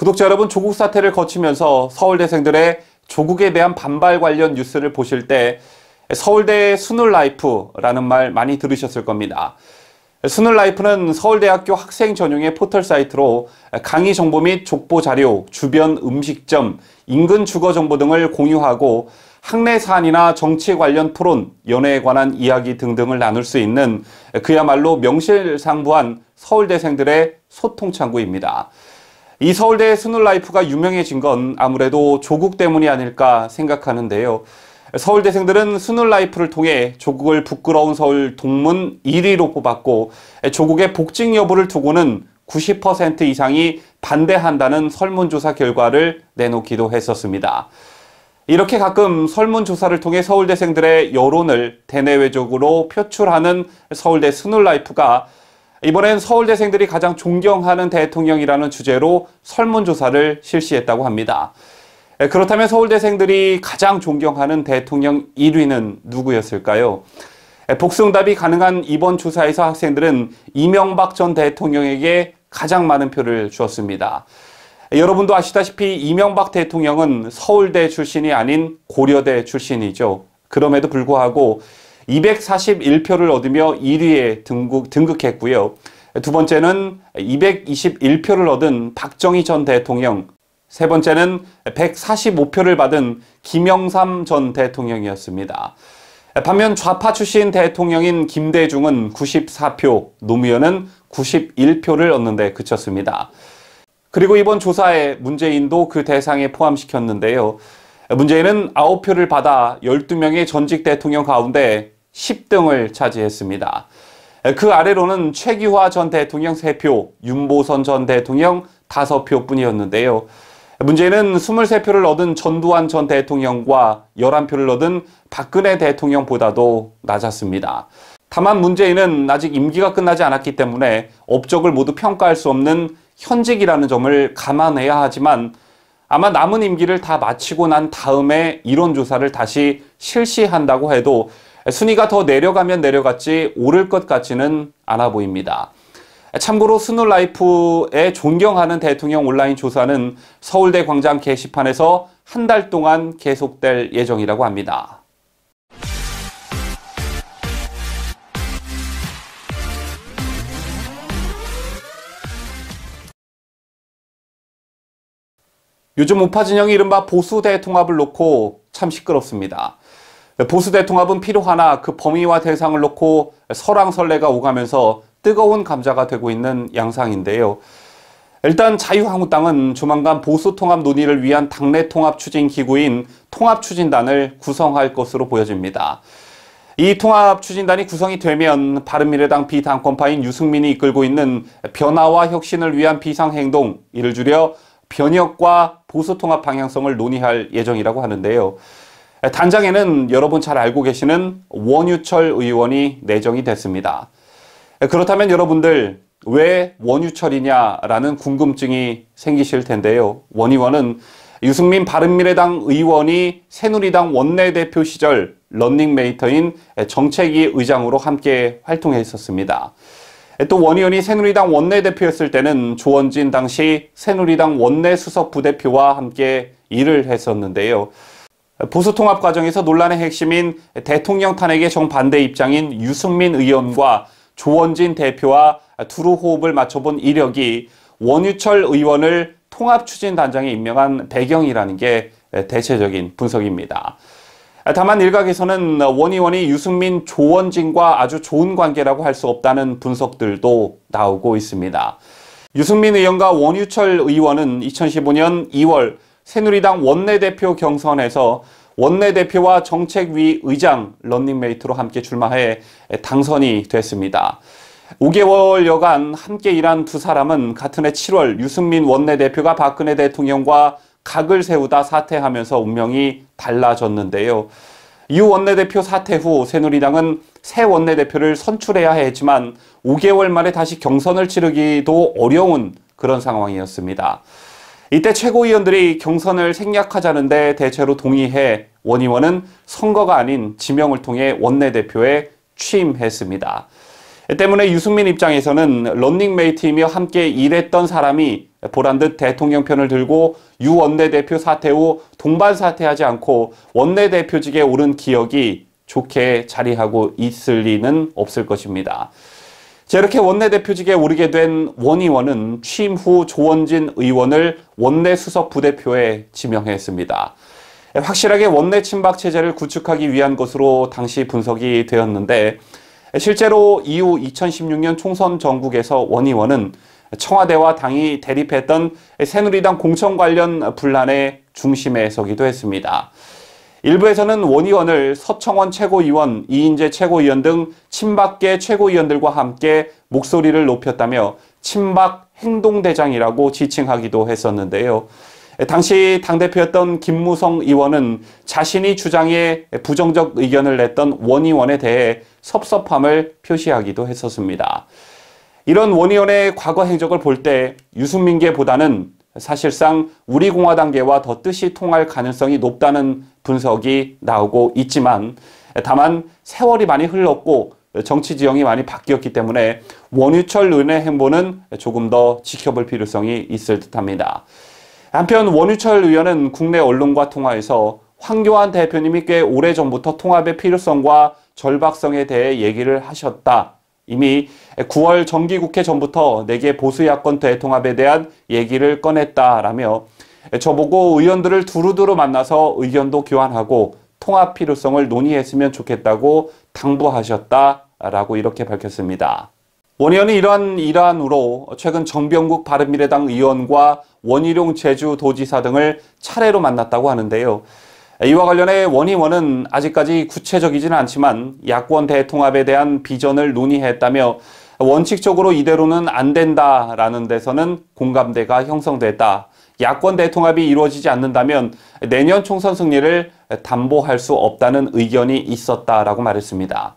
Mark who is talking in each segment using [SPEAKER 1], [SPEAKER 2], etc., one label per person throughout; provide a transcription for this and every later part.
[SPEAKER 1] 구독자 여러분, 조국 사태를 거치면서 서울대생들의 조국에 대한 반발 관련 뉴스를 보실 때 서울대 스눌라이프라는 말 많이 들으셨을 겁니다. 스눌라이프는 서울대학교 학생 전용의 포털 사이트로 강의 정보 및 족보 자료, 주변 음식점, 인근 주거 정보 등을 공유하고 학내 사안이나 정치 관련 토론, 연애에 관한 이야기 등등을 나눌 수 있는 그야말로 명실상부한 서울대생들의 소통 창구입니다. 이 서울대 스눌라이프가 유명해진 건 아무래도 조국 때문이 아닐까 생각하는데요. 서울대생들은 스눌라이프를 통해 조국을 부끄러운 서울 동문 1위로 뽑았고 조국의 복직 여부를 두고는 90% 이상이 반대한다는 설문조사 결과를 내놓기도 했었습니다. 이렇게 가끔 설문조사를 통해 서울대생들의 여론을 대내외적으로 표출하는 서울대 스눌라이프가 이번엔 서울대생들이 가장 존경하는 대통령이라는 주제로 설문조사를 실시했다고 합니다. 그렇다면 서울대생들이 가장 존경하는 대통령 1위는 누구였을까요? 복수응답이 가능한 이번 조사에서 학생들은 이명박 전 대통령에게 가장 많은 표를 주었습니다. 여러분도 아시다시피 이명박 대통령은 서울대 출신이 아닌 고려대 출신이죠. 그럼에도 불구하고 241표를 얻으며 1위에 등극했고요. 두 번째는 221표를 얻은 박정희 전 대통령, 세 번째는 145표를 받은 김영삼 전 대통령이었습니다. 반면 좌파 출신 대통령인 김대중은 94표, 노무현은 91표를 얻는 데 그쳤습니다. 그리고 이번 조사에 문재인도 그 대상에 포함시켰는데요. 문재인은 9표를 받아 12명의 전직 대통령 가운데 10등을 차지했습니다. 그 아래로는 최규하 전 대통령 3표, 윤보선 전 대통령 5표 뿐이었는데요. 문재인은 23표를 얻은 전두환 전 대통령과 11표를 얻은 박근혜 대통령보다도 낮았습니다. 다만 문재인은 아직 임기가 끝나지 않았기 때문에 업적을 모두 평가할 수 없는 현직이라는 점을 감안해야 하지만 아마 남은 임기를 다 마치고 난 다음에 이론조사를 다시 실시한다고 해도 순위가 더 내려가면 내려갔지 오를 것 같지는 않아 보입니다. 참고로 스눌라이프의 존경하는 대통령 온라인 조사는 서울대 광장 게시판에서 한 달 동안 계속될 예정이라고 합니다. 요즘 우파 진영이 이른바 보수 대통합을 놓고 참 시끄럽습니다. 보수 대통합은 필요하나 그 범위와 대상을 놓고 설왕설래가 오가면서 뜨거운 감자가 되고 있는 양상인데요. 일단 자유한국당은 조만간 보수 통합 논의를 위한 당내 통합 추진 기구인 통합추진단을 구성할 것으로 보여집니다. 이 통합추진단이 구성이 되면 바른미래당 비당권파인 유승민이 이끌고 있는 변화와 혁신을 위한 비상행동, 이를 줄여 변혁과 보수 통합 방향성을 논의할 예정이라고 하는데요. 단장에는 여러분 잘 알고 계시는 원유철 의원이 내정이 됐습니다. 그렇다면 여러분들 왜 원유철이냐라는 궁금증이 생기실 텐데요. 원 의원은 유승민 바른미래당 의원이 새누리당 원내대표 시절 런닝메이터인 정책위 의장으로 함께 활동했었습니다. 또 원 의원이 새누리당 원내대표였을 때는 조원진 당시 새누리당 원내수석 부대표와 함께 일을 했었는데요. 보수 통합 과정에서 논란의 핵심인 대통령 탄핵의 정반대 입장인 유승민 의원과 조원진 대표와 두루 호흡을 맞춰본 이력이 원유철 의원을 통합추진단장에 임명한 배경이라는 게 대체적인 분석입니다. 다만 일각에서는 원 의원이 유승민, 조원진과 아주 좋은 관계라고 할 수 없다는 분석들도 나오고 있습니다. 유승민 의원과 원유철 의원은 2015년 2월 새누리당 원내대표 경선에서 원내대표와 정책위 의장 런닝메이트로 함께 출마해 당선이 됐습니다. 5개월여간 함께 일한 두 사람은 같은 해 7월 유승민 원내대표가 박근혜 대통령과 각을 세우다 사퇴하면서 운명이 달라졌는데요. 유 원내대표 사퇴 후 새누리당은 새 원내대표를 선출해야 했지만 5개월 만에 다시 경선을 치르기도 어려운 그런 상황이었습니다. 이때 최고위원들이 경선을 생략하자는데 대체로 동의해 원 의원은 선거가 아닌 지명을 통해 원내대표에 취임했습니다. 때문에 유승민 입장에서는 런닝메이트이며 함께 일했던 사람이 보란듯 대통령 편을 들고 유 원내대표 사퇴 후 동반 사퇴하지 않고 원내대표직에 오른 기억이 좋게 자리하고 있을 리는 없을 것입니다. 이렇게 원내대표직에 오르게 된 원 의원은 취임 후 조원진 의원을 원내수석 부대표에 지명했습니다. 확실하게 원내 친박 체제를 구축하기 위한 것으로 당시 분석이 되었는데 실제로 이후 2016년 총선 전국에서 원 의원은 청와대와 당이 대립했던 새누리당 공천 관련 분란의 중심에 서기도 했습니다. 일부에서는 원 의원을 서청원 최고위원, 이인재 최고위원 등 친박계 최고위원들과 함께 목소리를 높였다며 친박 행동대장이라고 지칭하기도 했었는데요. 당시 당대표였던 김무성 의원은 자신이 주장에 부정적 의견을 냈던 원 의원에 대해 섭섭함을 표시하기도 했었습니다. 이런 원 의원의 과거 행적을 볼 때 유승민계보다는 사실상 우리공화당계와 더 뜻이 통할 가능성이 높다는 분석이 나오고 있지만 다만 세월이 많이 흘렀고 정치 지형이 많이 바뀌었기 때문에 원유철 의원의 행보는 조금 더 지켜볼 필요성이 있을 듯합니다. 한편 원유철 의원은 국내 언론과 통화에서 황교안 대표님이 꽤 오래전부터 통합의 필요성과 절박성에 대해 얘기를 하셨다. 이미 9월 정기국회 전부터 4개 보수야권 대통합에 대한 얘기를 꺼냈다라며 저보고 의원들을 두루두루 만나서 의견도 교환하고 통합 필요성을 논의했으면 좋겠다고 당부하셨다라고 이렇게 밝혔습니다. 원 의원은 이러한 일환으로 최근 정병국 바른미래당 의원과 원희룡 제주도지사 등을 차례로 만났다고 하는데요. 이와 관련해 원 의원은 아직까지 구체적이지는 않지만 야권 대통합에 대한 비전을 논의했다며 원칙적으로 이대로는 안 된다라는 데서는 공감대가 형성됐다. 야권 대통합이 이루어지지 않는다면 내년 총선 승리를 담보할 수 없다는 의견이 있었다라고 말했습니다.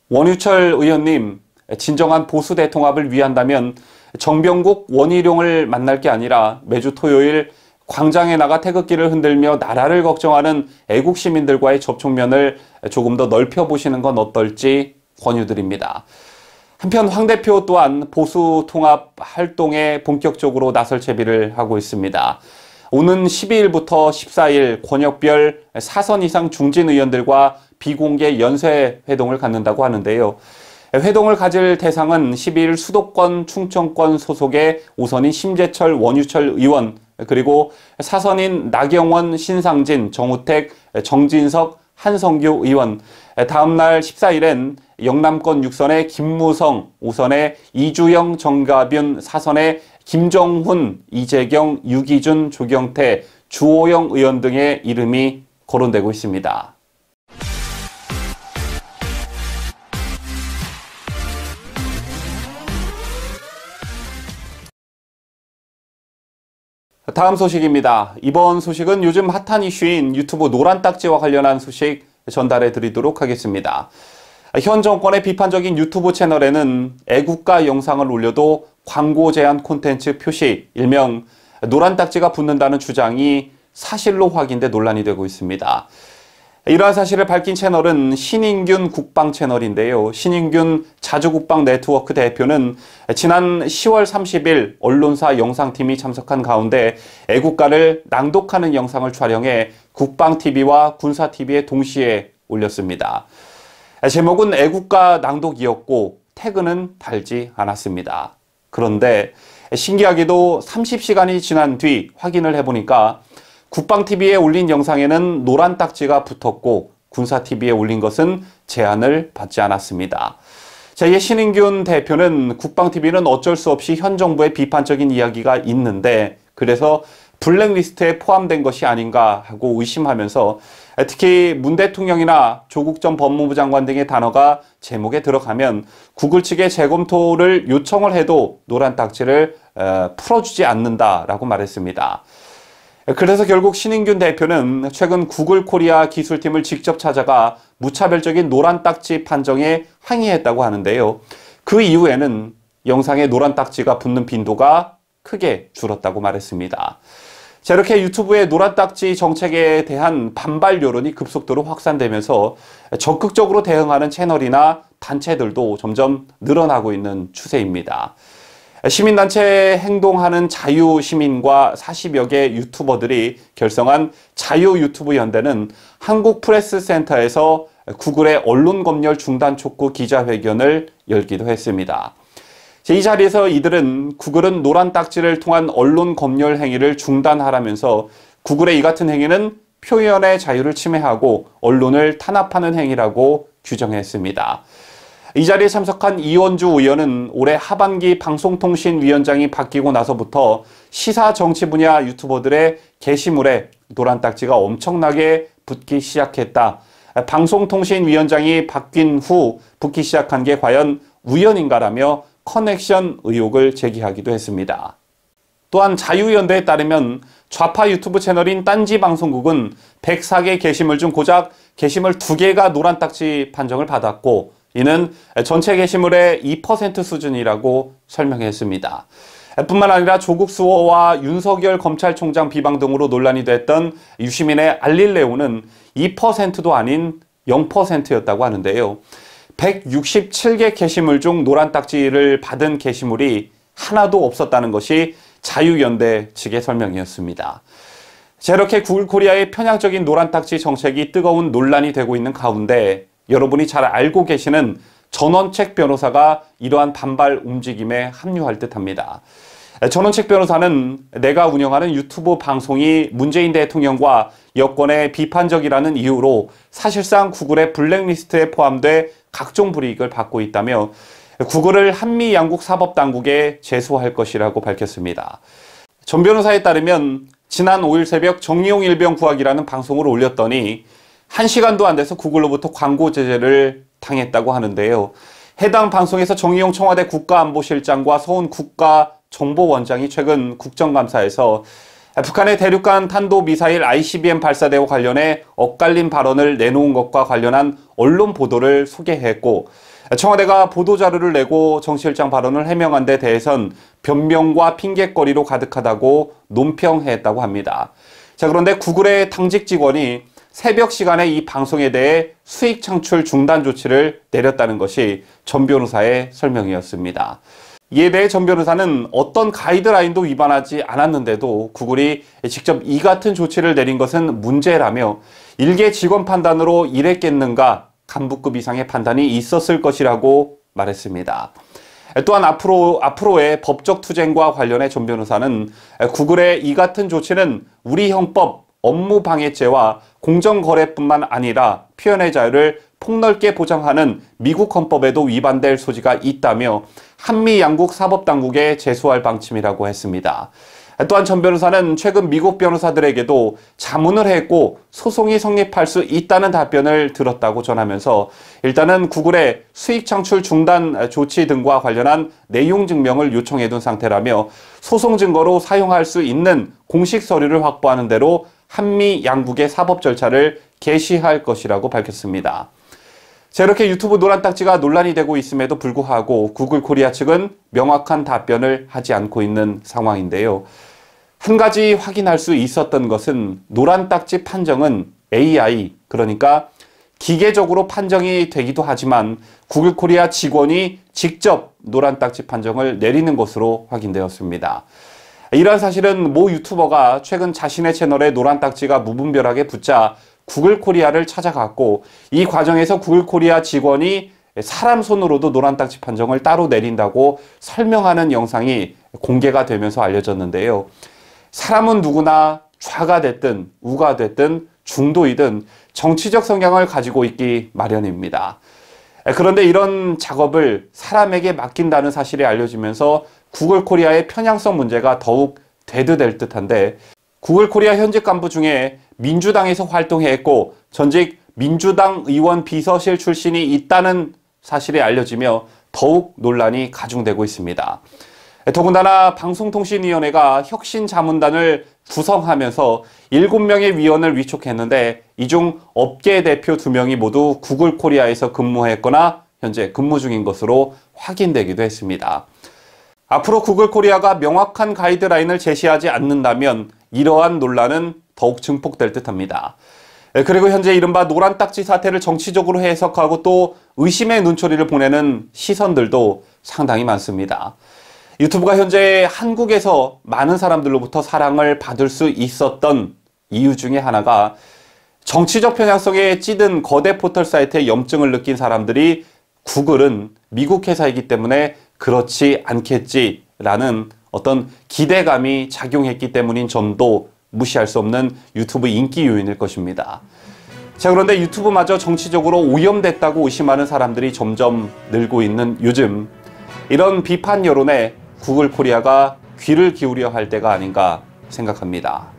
[SPEAKER 1] 원유철 의원님, 진정한 보수 대통합을 위한다면 정병국, 원희룡을 만날 게 아니라 매주 토요일 광장에 나가 태극기를 흔들며 나라를 걱정하는 애국 시민들과의 접촉면을 조금 더 넓혀보시는 건 어떨지 권유드립니다. 한편 황 대표 또한 보수 통합 활동에 본격적으로 나설 채비를 하고 있습니다. 오는 12일부터 14일 권역별 4선 이상 중진 의원들과 비공개 연쇄 회동을 갖는다고 하는데요. 회동을 가질 대상은 12일 수도권, 충청권 소속의 5선인 심재철, 원유철 의원, 그리고 4선인 나경원, 신상진, 정우택, 정진석, 한성규 의원, 다음날 14일엔 영남권 6선의 김무성, 5선의 이주영, 정가균, 4선의 김정훈, 이재경, 유기준, 조경태, 주호영 의원 등의 이름이 거론되고 있습니다. 다음 소식입니다. 이번 소식은 요즘 핫한 이슈인 유튜브 노란 딱지와 관련한 소식 전달해 드리도록 하겠습니다. 현 정권의 비판적인 유튜브 채널에는 애국가 영상을 올려도 광고 제한 콘텐츠 표시, 일명 노란 딱지가 붙는다는 주장이 사실로 확인돼 논란이 되고 있습니다. 이러한 사실을 밝힌 채널은 신인균 국방 채널인데요. 신인균 자주국방 네트워크 대표는 지난 10월 30일 언론사 영상팀이 참석한 가운데 애국가를 낭독하는 영상을 촬영해 국방TV와 군사TV에 동시에 올렸습니다. 제목은 애국가 낭독이었고 태그는 달지 않았습니다. 그런데 신기하게도 30시간이 지난 뒤 확인을 해보니까 국방TV에 올린 영상에는 노란 딱지가 붙었고 군사TV에 올린 것은 제한을 받지 않았습니다. 이 신인균 대표는 국방TV는 어쩔 수 없이 현 정부의 비판적인 이야기가 있는데 그래서 블랙리스트에 포함된 것이 아닌가 하고 의심하면서 특히 문 대통령이나 조국 전 법무부 장관 등의 단어가 제목에 들어가면 구글 측에 재검토를 요청을 해도 노란 딱지를 풀어주지 않는다라고 말했습니다. 그래서 결국 신인균 대표는 최근 구글 코리아 기술팀을 직접 찾아가 무차별적인 노란 딱지 판정에 항의했다고 하는데요. 그 이후에는 영상에 노란 딱지가 붙는 빈도가 크게 줄었다고 말했습니다. 자, 이렇게 유튜브의 노란 딱지 정책에 대한 반발 여론이 급속도로 확산되면서 적극적으로 대응하는 채널이나 단체들도 점점 늘어나고 있는 추세입니다. 시민단체 행동하는 자유시민과 40여 개 유튜버들이 결성한 자유유튜브연대는 한국프레스센터에서 구글의 언론검열 중단 촉구 기자회견을 열기도 했습니다. 이 자리에서 이들은 구글은 노란 딱지를 통한 언론 검열 행위를 중단하라면서 구글의 이 같은 행위는 표현의 자유를 침해하고 언론을 탄압하는 행위라고 규정했습니다. 이 자리에 참석한 이원주 의원은 올해 하반기 방송통신위원장이 바뀌고 나서부터 시사 정치 분야 유튜버들의 게시물에 노란 딱지가 엄청나게 붙기 시작했다. 방송통신위원장이 바뀐 후 붙기 시작한 게 과연 우연인가라며 커넥션 의혹을 제기하기도 했습니다. 또한 자유연대에 따르면 좌파 유튜브 채널인 딴지방송국은 104개 게시물 중 고작 게시물 2개가 노란 딱지 판정을 받았고 이는 전체 게시물의 2% 수준이라고 설명했습니다. 뿐만 아니라 조국 수호와 윤석열 검찰총장 비방 등으로 논란이 됐던 유시민의 알릴레오는 2%도 아닌 0%였다고 하는데요. 167개 게시물 중 노란 딱지를 받은 게시물이 하나도 없었다는 것이 자유연대 측의 설명이었습니다. 자, 이렇게 구글 코리아의 편향적인 노란 딱지 정책이 뜨거운 논란이 되고 있는 가운데 여러분이 잘 알고 계시는 전원책 변호사가 이러한 반발 움직임에 합류할 듯합니다. 전원책 변호사는 내가 운영하는 유튜브 방송이 문재인 대통령과 여권에 비판적이라는 이유로 사실상 구글의 블랙리스트에 포함돼 각종 불이익을 받고 있다며 구글을 한미 양국 사법당국에 제소할 것이라고 밝혔습니다. 전 변호사에 따르면 지난 5일 새벽 정의용 일병 구하기라는 방송을 올렸더니 1시간도 안 돼서 구글로부터 광고 제재를 당했다고 하는데요. 해당 방송에서 정의용 청와대 국가안보실장과 서훈 국가정보원장이 최근 국정감사에서 북한의 대륙간 탄도미사일 ICBM 발사대와 관련해 엇갈린 발언을 내놓은 것과 관련한 언론 보도를 소개했고 청와대가 보도자료를 내고 정 실장 발언을 해명한 데 대해선 변명과 핑계거리로 가득하다고 논평했다고 합니다. 자, 그런데 구글의 당직 직원이 새벽 시간에 이 방송에 대해 수익 창출 중단 조치를 내렸다는 것이 전 변호사의 설명이었습니다. 이에 대해 전 변호사는 어떤 가이드라인도 위반하지 않았는데도 구글이 직접 이 같은 조치를 내린 것은 문제라며 일개 직원 판단으로 이랬겠는가 간부급 이상의 판단이 있었을 것이라고 말했습니다. 또한 앞으로의 법적 투쟁과 관련해 전 변호사는 구글의 이 같은 조치는 우리 형법 업무방해죄와 공정거래뿐만 아니라 표현의 자유를 폭넓게 보장하는 미국 헌법에도 위반될 소지가 있다며 한미 양국 사법당국에 제소할 방침이라고 했습니다. 또한 전 변호사는 최근 미국 변호사들에게도 자문을 했고 소송이 성립할 수 있다는 답변을 들었다고 전하면서 일단은 구글의 수익 창출 중단 조치 등과 관련한 내용 증명을 요청해둔 상태라며 소송 증거로 사용할 수 있는 공식 서류를 확보하는 대로 한미 양국의 사법 절차를 개시할 것이라고 밝혔습니다. 자, 이렇게 유튜브 노란 딱지가 논란이 되고 있음에도 불구하고 구글 코리아 측은 명확한 답변을 하지 않고 있는 상황인데요. 한 가지 확인할 수 있었던 것은 노란 딱지 판정은 AI, 그러니까 기계적으로 판정이 되기도 하지만 구글 코리아 직원이 직접 노란 딱지 판정을 내리는 것으로 확인되었습니다. 이러한 사실은 모 유튜버가 최근 자신의 채널에 노란 딱지가 무분별하게 붙자 구글 코리아를 찾아갔고 이 과정에서 구글 코리아 직원이 사람 손으로도 노란 딱지 판정을 따로 내린다고 설명하는 영상이 공개가 되면서 알려졌는데요. 사람은 누구나 좌가 됐든 우가 됐든 중도이든 정치적 성향을 가지고 있기 마련입니다. 그런데 이런 작업을 사람에게 맡긴다는 사실이 알려지면서 구글 코리아의 편향성 문제가 더욱 대두될 듯한데 구글 코리아 현직 간부 중에 민주당에서 활동했고 전직 민주당 의원 비서실 출신이 있다는 사실이 알려지며 더욱 논란이 가중되고 있습니다. 더군다나 방송통신위원회가 혁신자문단을 구성하면서 7명의 위원을 위촉했는데 이 중 업계 대표 2명이 모두 구글 코리아에서 근무했거나 현재 근무 중인 것으로 확인되기도 했습니다. 앞으로 구글 코리아가 명확한 가이드라인을 제시하지 않는다면 이러한 논란은 더욱 증폭될 듯합니다. 그리고 현재 이른바 노란 딱지 사태를 정치적으로 해석하고 또 의심의 눈초리를 보내는 시선들도 상당히 많습니다. 유튜브가 현재 한국에서 많은 사람들로부터 사랑을 받을 수 있었던 이유 중에 하나가 정치적 편향성에 찌든 거대 포털 사이트에 염증을 느낀 사람들이 구글은 미국 회사이기 때문에 그렇지 않겠지라는 어떤 기대감이 작용했기 때문인 점도 무시할 수 없는 유튜브 인기 요인일 것입니다. 자, 그런데 유튜브마저 정치적으로 오염됐다고 의심하는 사람들이 점점 늘고 있는 요즘, 이런 비판 여론에 구글 코리아가 귀를 기울여야 할 때가 아닌가 생각합니다.